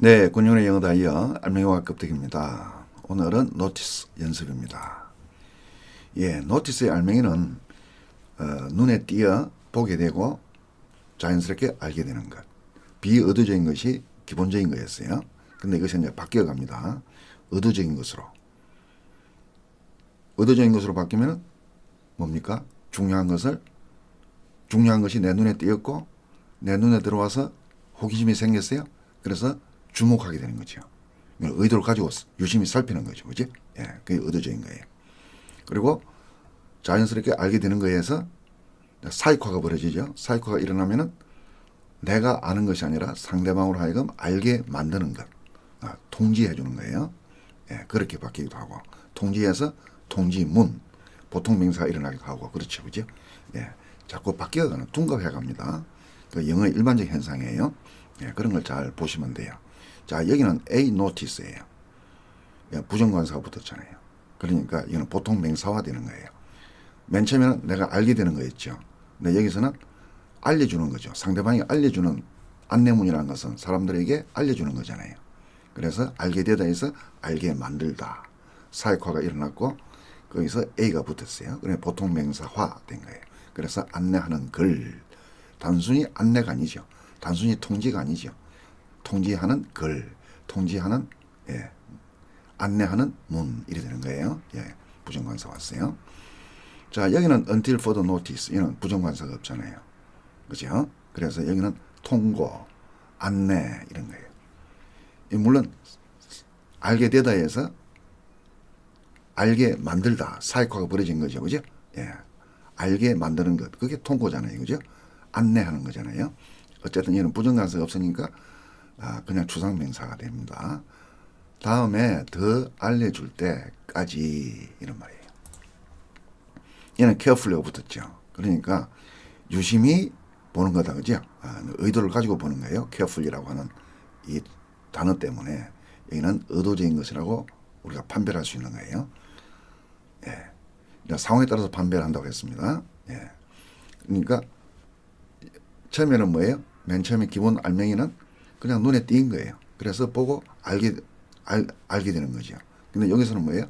네, 군용의 영어 다이어 알맹이와 껍데기입니다. 오늘은 노티스 연습입니다. 예, 노티스의 알맹이는 눈에 띄어 보게 되고 자연스럽게 알게 되는 것. 비의도적인 것이 기본적인 거였어요. 근데 이것이 이제 바뀌어 갑니다. 의도적인 것으로. 의도적인 것으로 바뀌면 뭡니까? 중요한 것이 내 눈에 띄었고 내 눈에 들어와서 호기심이 생겼어요. 그래서 주목하게 되는 거죠. 의도를 가지고 유심히 살피는 거죠. 그지? 예, 그게 의도적인 거예요. 그리고 자연스럽게 알게 되는 거에서 사익화가 벌어지죠. 사익화가 일어나면은 내가 아는 것이 아니라 상대방으로 하여금 알게 만드는 것. 통지해 주는 거예요. 예, 그렇게 바뀌기도 하고. 통지해서 통지문. 보통 명사가 일어나기도 하고. 그렇죠. 그죠? 예, 자꾸 바뀌어가는, 둔갑해 갑니다. 그 영어의 일반적 현상이에요. 예, 그런 걸 잘 보시면 돼요. 자, 여기는 A notice예요. 예, 부정관사가 붙었잖아요. 그러니까 이거는 보통 명사화 되는 거예요. 맨 처음에는 내가 알게 되는 거였죠. 근데 여기서는 알려주는 거죠. 상대방이 알려주는 안내문이라는 것은 사람들에게 알려주는 거잖아요. 그래서 알게 되다 해서 알게 만들다. 사역화가 일어났고 거기서 A가 붙었어요. 그래 보통 명사화 된 거예요. 그래서 안내하는 글. 단순히 안내가 아니죠. 단순히 통지가 아니죠. 통지하는 글, 통지하는 안내하는 문 이래 되는 거예요. 예, 부정관사 왔어요. 자, 여기는 until further notice. 이는 부정관사가 없잖아요. 그죠? 그래서 여기는 통고, 안내 이런 거예요. 물론 알게 되다 해서 알게 만들다, 사익화가 벌어진 거죠. 그죠? 예. 알게 만드는 것. 그게 통고잖아요. 그죠? 안내하는 거잖아요. 어쨌든 얘는 부정관사가 없으니까 그냥 추상명사가 됩니다. 다음에 더 알려줄 때까지 이런 말이에요. 얘는 carefully가 붙었죠. 그러니까 유심히 보는 거다. 그죠? 의도를 가지고 보는 거예요. carefully라고 하는 이 단어 때문에 여기는 의도적인 것이라고 우리가 판별할 수 있는 거예요. 예. 상황에 따라서 판별한다고 했습니다. 예. 그러니까 처음에는 뭐예요? 맨 처음에 기본 알맹이는 그냥 눈에 띈 거예요. 그래서 보고 알게 되는 거죠. 근데 여기서는 뭐예요?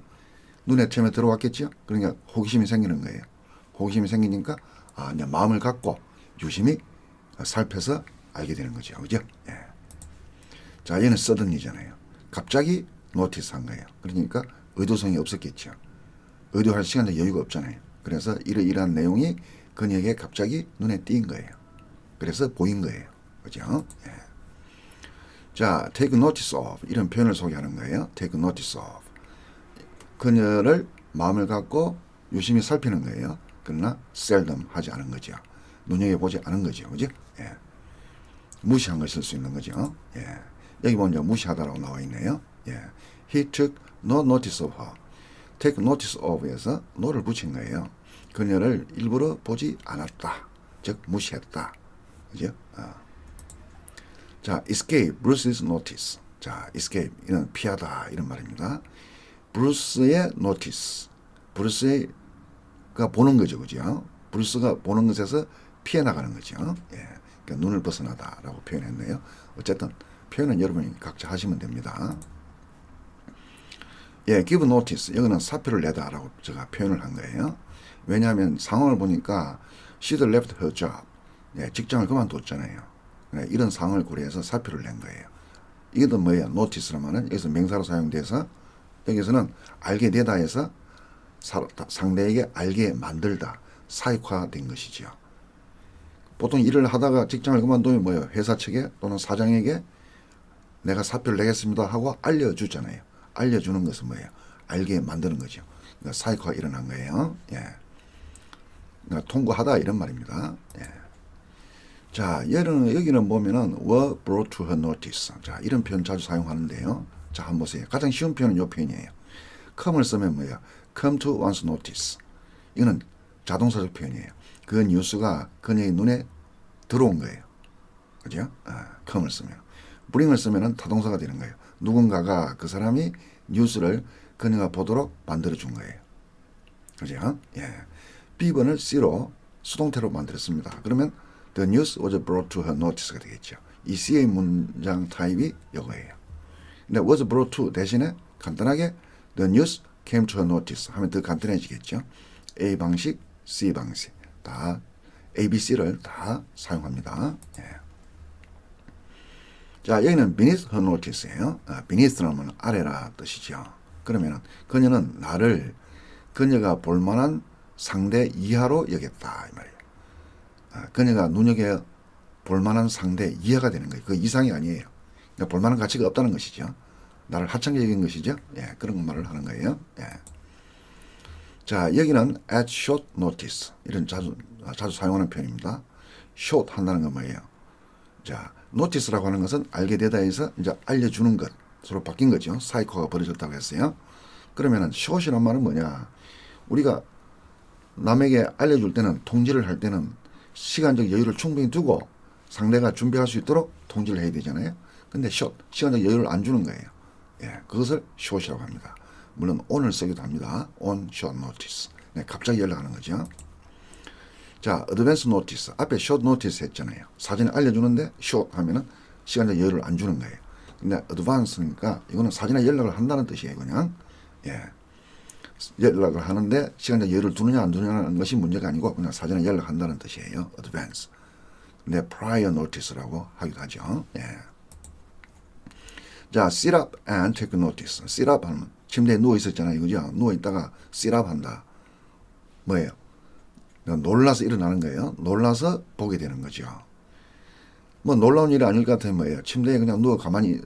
눈에 처음에 들어왔겠죠? 그러니까 호기심이 생기는 거예요. 호기심이 생기니까 이제 마음을 갖고 유심히 살펴서 알게 되는 거죠. 그죠? 예. 자, 얘는 서든이잖아요. 갑자기 노티스한 거예요. 그러니까 의도성이 없었겠죠. 의도할 시간적 여유가 없잖아요. 그래서 이러한 내용이 그녀에게 갑자기 눈에 띈 거예요. 그래서 보인 거예요. 그죠? 예. 자, take notice of 이런 표현을 소개하는 거예요. take notice of. 그녀를 마음을 갖고 유심히 살피는 거예요. 그러나 seldom 하지 않은 거죠. 눈여겨보지 않은 거죠. 그죠? 예. 무시한 걸 쓸 수 있는 거죠. 예. 여기 보면 무시하다라고 나와 있네요. 예. He took no notice of her. take notice of에서 no를 붙인 거예요. 그녀를 일부러 보지 않았다. 즉 무시했다. 그죠? 자, escape Bruce's notice. 자, escape 이는 피하다 이런 말입니다. 브루스의 notice. 브루스가 보는 거죠, 그죠? 브루스가 보는 것에서 피해 나가는 거죠. 예, 그러니까 눈을 벗어나다라고 표현했네요. 어쨌든 표현은 여러분이 각자 하시면 됩니다. 예, give notice. 여기는 사표를 내다라고 제가 표현을 한 거예요. 왜냐하면 상황을 보니까 she'd left her job. 예, 직장을 그만뒀잖아요. 이런 상황을 고려해서 사표를 낸 거예요. 이게 또 뭐예요? notice라면은 여기서 명사로 사용돼서 여기서는 알게 되다 해서 상대에게 알게 만들다, 사익화된 것이죠. 보통 일을 하다가 직장을 그만두면 뭐예요? 회사 측에 또는 사장에게 내가 사표를 내겠습니다 하고 알려주잖아요. 알려주는 것은 뭐예요? 알게 만드는 거죠. 그러니까 사익화가 일어난 거예요. 예. 그러니까 통과하다 이런 말입니다. 예. 자, 여기는 보면은 were brought to her notice. 자, 이런 표현 자주 사용하는데요. 자, 한번 보세요. 가장 쉬운 표현은 이 표현이에요. come을 쓰면 뭐예요? come to one's notice. 이거는 자동사적 표현이에요. 그 뉴스가 그녀의 눈에 들어온 거예요. 그죠? come을 쓰면. bring을 쓰면은 타동사가 되는 거예요. 누군가가 그 사람이 뉴스를 그녀가 보도록 만들어 준 거예요. 그죠? 예. B번을 C로 수동태로 만들었습니다. 그러면 The news was brought to her notice가 되겠죠. 이 C의 문장 타입이 이거예요. 근데 was brought to 대신에 간단하게 the news came to her notice 하면 더 간단해지겠죠. A 방식, C 방식 다 A, B, C를 다 사용합니다. 예. 자, 여기는 beneath her notice예요. beneath는 아래라 뜻이죠. 그러면은 그녀는 나를 그녀가 볼만한 상대 이하로 여겼다 이 말이에요. 그녀가 눈여겨 볼만한 상대 이하가 되는 거예요. 그 이상이 아니에요. 그러니까 볼만한 가치가 없다는 것이죠. 나를 하찮게 여긴 것이죠. 예, 그런 말을 하는 거예요. 예. 자, 여기는 at short notice 이런 자주 사용하는 표현입니다. short 한다는 건 뭐예요? 자, notice라고 하는 것은 알게 되다 해서 이제 알려주는 것으로 바뀐 거죠. 사이코가 벌어졌다고 했어요. 그러면은 short이란 말은 뭐냐? 우리가 남에게 알려줄 때는 통지를 할 때는 시간적 여유를 충분히 두고 상대가 준비할 수 있도록 통지를 해야 되잖아요. 근데 short, 시간적 여유를 안 주는 거예요. 예, 그것을 short이라고 합니다. 물론 on을 쓰기도 합니다. on short notice. 네, 갑자기 연락하는 거죠. 자, advance notice. 앞에 short notice 했잖아요. 사전에 알려주는데 short 하면은 시간적 여유를 안 주는 거예요. 근데 advance니까 이거는 사전에 연락을 한다는 뜻이에요, 그냥. 예. 연락을 하는데 시간적 여유를 두느냐 안 두느냐는 것이 문제가 아니고 그냥 사전에 연락한다는 뜻이에요. advance. 근데 prior notice라고 하기도 하죠. 예. 자, sit up and take notice. sit up 하면 침대에 누워 있었잖아요. 그죠? 누워 있다가 sit up 한다. 뭐예요? 놀라서 일어나는 거예요. 놀라서 보게 되는 거죠. 뭐 놀라운 일이 아닐 것 같으면 뭐예요? 침대에 그냥 가만히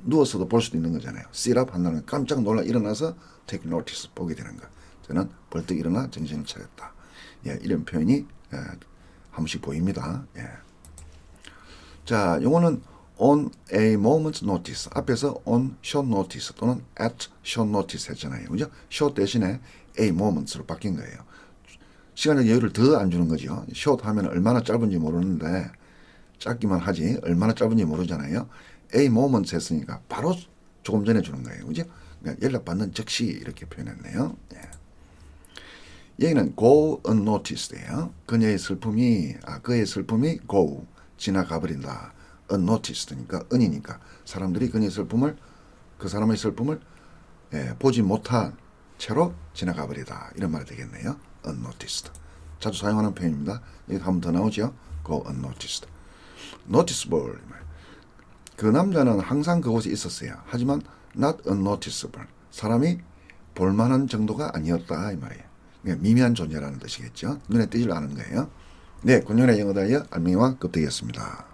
누워서도 볼 수도 있는 거잖아요. sit up 한다는 깜짝 놀라 일어나서 take notice 보게 되는 거. 저는 벌떡 일어나 정신을 차렸다. 예, 이런 표현이 한 번씩 보입니다. 예. 자, 요거는 on a moment's notice. 앞에서 on short notice 또는 at short notice 했잖아요. 그죠? short 대신에 a moment'으로 바뀐 거예요. 시간적 여유를 더 안 주는 거죠. short 하면 얼마나 짧은지 모르는데 짧기만 하지 얼마나 짧은지 모르잖아요. a moment 했으니까 바로 조금 전에 주는 거예요. 그죠? 그러니까 연락받는 즉시 이렇게 표현했네요. 예. 여기는 go unnoticed예요. 그의 슬픔이 go 지나가 버린다. unnoticed니까 un이니까 사람들이 그 사람의 슬픔을 보지 못한 채로 지나가 버리다 이런 말이 되겠네요. unnoticed. 자주 사용하는 표현입니다. 여기 한 번 더 나오죠. go unnoticed. noticeable. 그 남자는 항상 그곳에 있었어요. 하지만 not unnoticeable. 사람이 볼만한 정도가 아니었다 이 말이에요. 미미한 존재라는 뜻이겠죠. 눈에 띄질 않은 거예요. 네, 권영의 영어 다이어 알맹이와 껍데기였습니다.